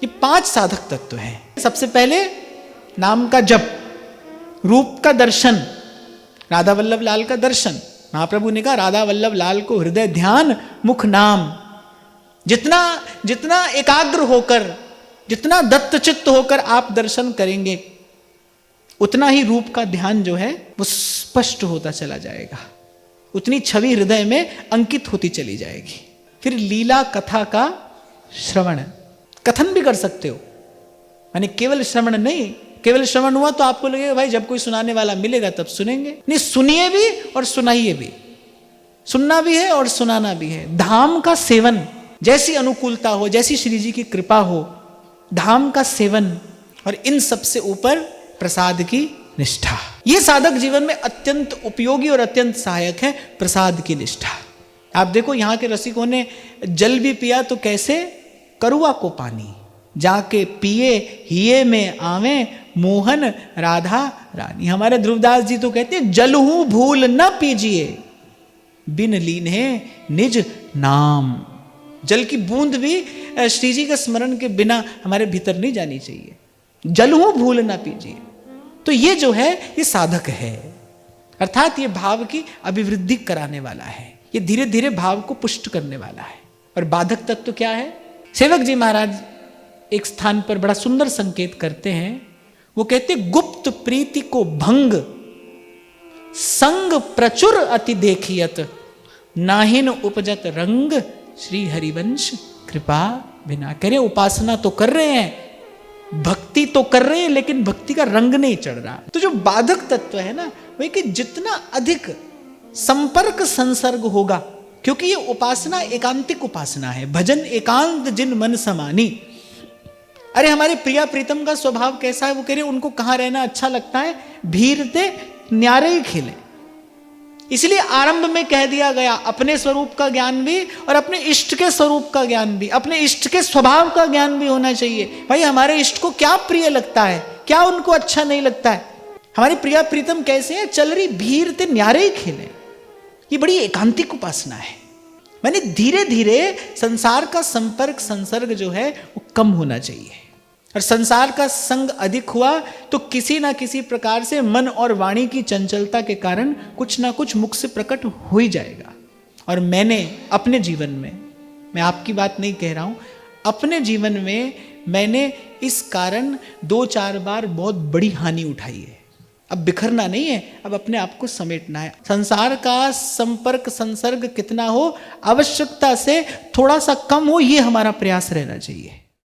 ये 5 साधक तत्व हैं। सबसे पहले नाम का जप, रूप का दर्शन, राधा वल्लभ लाल का दर्शन। महाप्रभु ने कहा राधा वल्लभ लाल को हृदय ध्यान मुख नाम। जितना जितना एकाग्र होकर, जितना दत्तचित्त होकर आप दर्शन करेंगे, उतना ही रूप का ध्यान जो है वो स्पष्ट होता चला जाएगा, उतनी छवि हृदय में अंकित होती चली जाएगी। फिर लीला कथा का श्रवण, कथन भी कर सकते हो, यानी केवल श्रवण नहीं। केवल श्रवण हुआ तो आपको लगेगा भाई जब कोई सुनाने वाला मिलेगा तब सुनेंगे, नहीं, सुनिए भी और सुनाइए भी। सुनना भी है और सुनाना भी है। धाम का सेवन, जैसी अनुकूलता हो, जैसी श्री जी की कृपा हो, धाम का सेवन, और इन सबसे ऊपर प्रसाद की निष्ठा। ये साधक जीवन में अत्यंत उपयोगी और अत्यंत सहायक है, प्रसाद की निष्ठा। आप देखो यहाँ के रसिकों ने जल भी पिया तो कैसे, करुआ को पानी, जाके पिए हिये में आवे मोहन राधा रानी। हमारे ध्रुवदास जी तो कहते हैं जल हूं भूल न पीजिए बिन लीने निज नाम। जल की बूंद भी श्री जी के स्मरण के बिना हमारे भीतर नहीं जानी चाहिए। जल हूं भूल न पीजिए। तो ये जो है ये साधक है, अर्थात ये भाव की अभिवृद्धि कराने वाला है, ये धीरे धीरे भाव को पुष्ट करने वाला है। और बाधक तत्व क्या है? सेवक जी महाराज एक स्थान पर बड़ा सुंदर संकेत करते हैं। वो कहते गुप्त प्रीति को भंग संग प्रचुर अति देखियत नाहिन उपजत रंग श्री हरिवंश कृपा बिना। कह रहे उपासना तो कर रहे हैं, भक्ति तो कर रहे हैं, लेकिन भक्ति का रंग नहीं चढ़ रहा। तो जो बाधक तत्व है ना, वही कि जितना अधिक संपर्क संसर्ग होगा, क्योंकि ये उपासना एकांतिक उपासना है। भजन एकांत जिन मन समानी। अरे हमारे प्रिया प्रीतम का स्वभाव कैसा है? वो कह रहे उनको कहाँ रहना अच्छा लगता है? भीरते न्यारे ही खेले। इसलिए आरंभ में कह दिया गया अपने स्वरूप का ज्ञान भी और अपने इष्ट के स्वरूप का ज्ञान भी, अपने इष्ट के स्वभाव का ज्ञान भी होना चाहिए। भाई हमारे इष्ट को क्या प्रिय लगता है, क्या उनको अच्छा नहीं लगता है, हमारी प्रिया प्रीतम कैसे है, चल रही भीरते न्यारे ही खेले। ये बड़ी एकांतिक उपासना है। मैंने धीरे धीरे संसार का संपर्क संसर्ग जो है वो कम होना चाहिए, और संसार का संग अधिक हुआ तो किसी ना किसी प्रकार से मन और वाणी की चंचलता के कारण कुछ ना कुछ मुख से प्रकट हो ही जाएगा। और मैंने अपने जीवन में, मैं आपकी बात नहीं कह रहा हूं, अपने जीवन में मैंने इस कारण 2-4 बार बहुत बड़ी हानि उठाई है। अब बिखरना नहीं है, अब अपने आप को समेटना है। संसार का संपर्क संसर्ग कितना हो, आवश्यकता से थोड़ा सा कम हो, ये हमारा प्रयास रहना चाहिए।